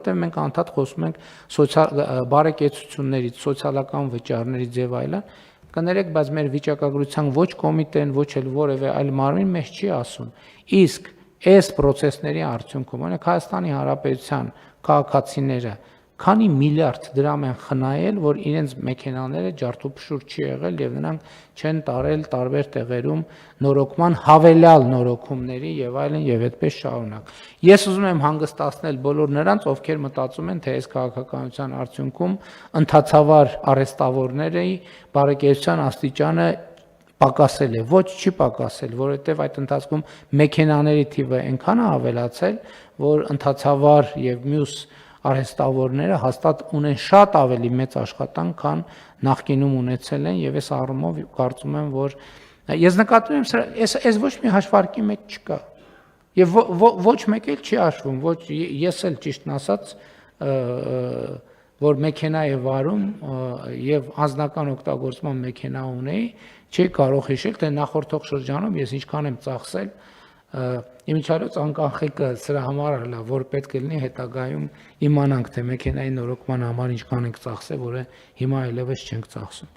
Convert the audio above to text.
Որտեղ մենք անդադ խոսում ենք բարեկեցություններից, սոցիալական վճարներից եւ այլն, կներեք, բայց մեր վիճակագրության ոչ կոմիտեն, ոչ էլ որևէ այլ մարմին մեզ չի ասում։ Իսկ այս process-ների արդյունքում, օրինակ Հայաստանի Հանրապետության քաղաքացիները քանի միլիարդ դրամ են խնայել, որ իրենց մեքենաները ջարդուփշուր չի եղել եւ նրանք չեն տարել տարբեր տեղերում նորոգման հավելյալ նորոգումների եւ այլն եւ այդպես շարունակ։ Ես ուզում եմ հանգստացնել բոլոր նրանց, ովքեր մտածում են, թե այս քաղաքականության արդյունքում ընդհանրավար արեստավորների բարեկեցության աստիճանը պակասել է, ոչ չի պակասել, որովհետև այդ ընթացքում մեքենաների թիվը այնքան է ավելացել, որ ընդհանրավար եւ մյուս արհեստավորները հաստատ ունեն շատ ավելի մեծ աշխատանք, քան նախկինում ունեցել են եւ այս առումով կարծում եմ, որ ես նկատում եմ սրա, այս ոչ մի հաշվարկի մեջ չկա։ Եվ ոչ մեկ էլ չի հաշվում, ոչ ես էլ ճիշտն ասած, որ մեքենա է վարում եւ անձնական օգտագործման մեքենա ունեի, չի կարող հիշել, թե նախորդող շրջանում ես ինչքան եմ ծախսել Իմիջիայլոց անկանխիկը սրա համար է լավ, որ պետք է լինի հետագայում իմանանք, թե մեքենայի նորոգման համար ինչքան ենք ծախսել, որը հիմա այլևս չենք ծախսում։